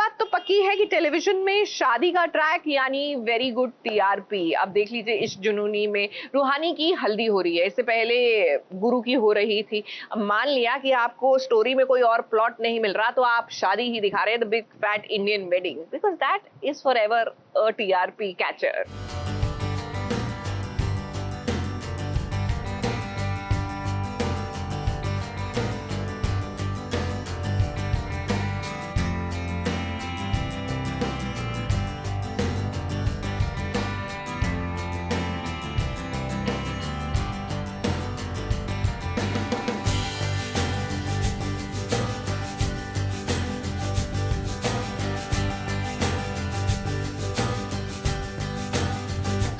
बात तो पक्की है कि टेलीविजन में शादी का ट्रैक यानी वेरी गुड टीआरपी। अब देख लीजिए, इस जुनूनी में रूहानी की हल्दी हो रही है, इससे पहले गुरु की हो रही थी। अब मान लिया कि आपको स्टोरी में कोई और प्लॉट नहीं मिल रहा तो आप शादी ही दिखा रहे हैं, the big fat Indian wedding, because that is for ever a TRP catcher.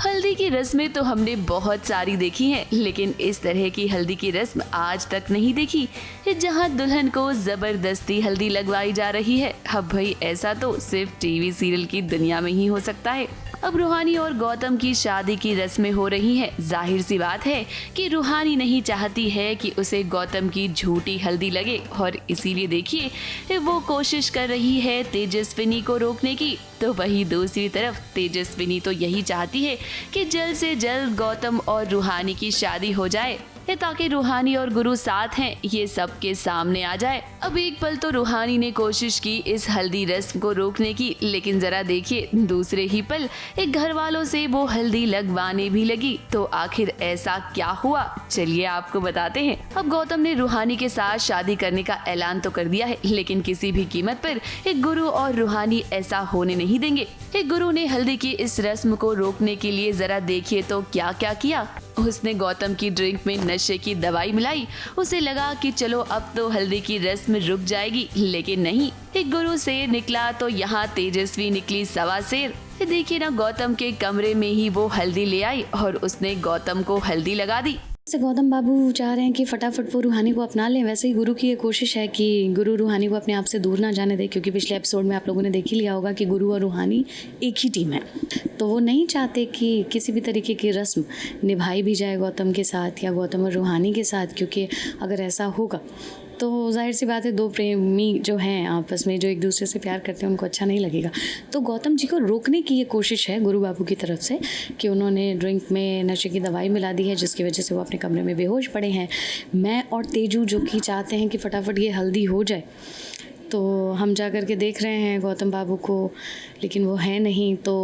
हल्दी की रस्में तो हमने बहुत सारी देखी हैं, लेकिन इस तरह की हल्दी की रस्म आज तक नहीं देखी जहां दुल्हन को जबरदस्ती हल्दी लगवाई जा रही है। अब भाई ऐसा तो सिर्फ टीवी सीरियल की दुनिया में ही हो सकता है। अब रूहानी और गौतम की शादी की रस्में हो रही हैं। जाहिर सी बात है कि रूहानी नहीं चाहती है कि उसे गौतम की झूठी हल्दी लगे, और इसीलिए देखिए वो कोशिश कर रही है तेजस्विनी को रोकने की। तो वही दूसरी तरफ तेजस्विनी तो यही चाहती है कि जल्द से जल्द गौतम और रूहानी की शादी हो जाए, ताकि रूहानी और गुरु साथ हैं ये सबके सामने आ जाए। अब एक पल तो रूहानी ने कोशिश की इस हल्दी रस्म को रोकने की, लेकिन जरा देखिए दूसरे ही पल एक घर वालों से वो हल्दी लगवाने भी लगी। तो आखिर ऐसा क्या हुआ, चलिए आपको बताते हैं। अब गौतम ने रूहानी के साथ शादी करने का ऐलान तो कर दिया है, लेकिन किसी भी कीमत पर एक गुरु और रूहानी ऐसा होने नहीं देंगे। एक गुरु ने हल्दी की इस रस्म को रोकने के लिए जरा देखिए तो क्या क्या किया। उसने गौतम की ड्रिंक में नशे की दवाई मिलाई। उसे लगा कि चलो अब तो हल्दी की रस्म रुक जाएगी, लेकिन नहीं। एक गुरु शेर निकला तो यहाँ तेजस्वी निकली सवा शेर। देखिए ना, गौतम के कमरे में ही वो हल्दी ले आई और उसने गौतम को हल्दी लगा दी। से गौतम बाबू चाह रहे हैं कि फटाफट वो रूहानी को अपना लें। वैसे ही गुरु की ये कोशिश है कि गुरु रूहानी को अपने आप से दूर ना जाने दे, क्योंकि पिछले एपिसोड में आप लोगों ने देख ही लिया होगा कि गुरु और रूहानी एक ही टीम है। तो वो नहीं चाहते कि किसी भी तरीके की रस्म निभाई भी जाए गौतम के साथ या गौतम और रूहानी के साथ, क्योंकि अगर ऐसा होगा तो जाहिर सी बात है दो प्रेमी जो हैं आपस में, जो एक दूसरे से प्यार करते हैं, उनको अच्छा नहीं लगेगा। तो गौतम जी को रोकने की ये कोशिश है गुरु बाबू की तरफ से कि उन्होंने ड्रिंक में नशे की दवाई मिला दी है, जिसकी वजह से वो अपने कमरे में बेहोश पड़े हैं। मैं और तेजू जो कि चाहते हैं कि फटाफट ये हल्दी हो जाए, तो हम जा कर के देख रहे हैं गौतम बाबू को, लेकिन वो है नहीं। तो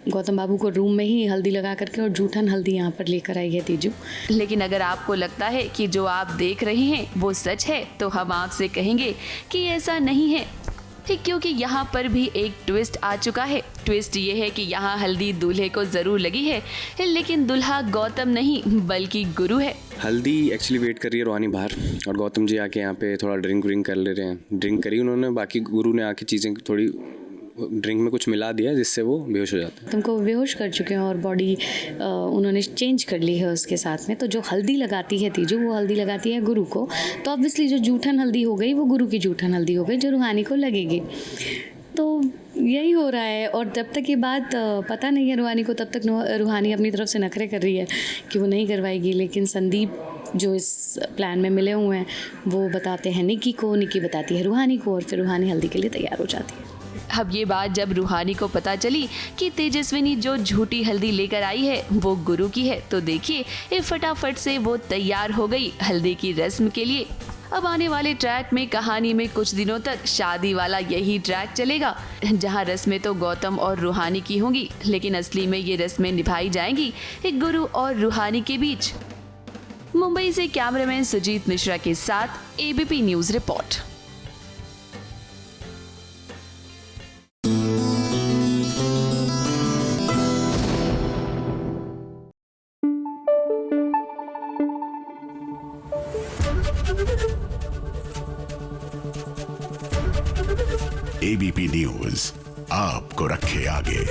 गौतम बाबू को रूम में ही हल्दी लगा करके और जूठन हल्दी यहाँ पर लेकर आई है तेजू। लेकिन अगर आपको लगता है कि जो आप देख रहे हैं वो सच है, तो हम आपसे कहेंगे कि ऐसा नहीं है, क्योंकि यहाँ पर भी एक ट्विस्ट आ चुका है। ट्विस्ट ये है कि यहाँ हल्दी दूल्हे को जरूर लगी है, लेकिन दूल्हा गौतम नहीं बल्कि गुरु है। हल्दी एक्चुअली वेट कर रही है रूहानी बाहर, और गौतम जी आके यहाँ पे थोड़ा ड्रिंक कर ले रहे हैं। ड्रिंक करी उन्होंने, बाकी गुरु ने आके चीज़ें थोड़ी ड्रिंक में कुछ मिला दिया जिससे वो बेहोश हो जाते हैं। तुमको बेहोश कर चुके हैं और बॉडी उन्होंने चेंज कर ली है उसके साथ में। तो जो हल्दी लगाती है तीजू, वो हल्दी लगाती है गुरु को। तो ऑब्वियसली जो जूठन हल्दी हो गई वो गुरु की जूठन हल्दी हो गई, जो रूहानी को लगेगी। तो यही हो रहा है। और जब तक ये बात पता नहीं है रूहानी को, तब तक रूहानी अपनी तरफ से नखरे कर रही है कि वो नहीं करवाएगी। लेकिन संदीप जो इस प्लान में मिले हुए हैं वो बताते हैं निकी को, निकी बताती है रूहानी को, और फिर रूहानी हल्दी के लिए तैयार हो जाती है। अब ये बात जब रूहानी को पता चली कि तेजस्विनी जो झूठी हल्दी लेकर आई है वो गुरु की है, तो देखिए ये फटाफट से वो तैयार हो गई हल्दी की रस्म के लिए। अब आने वाले ट्रैक में कहानी में कुछ दिनों तक शादी वाला यही ट्रैक चलेगा, जहां रस्में तो गौतम और रूहानी की होंगी, लेकिन असली में ये रस्में निभाई जाएंगी एक गुरु और रूहानी के बीच। मुंबई से कैमरामैन सुजीत मिश्रा के साथ ABP news report. ABP news आपको रखे आगे।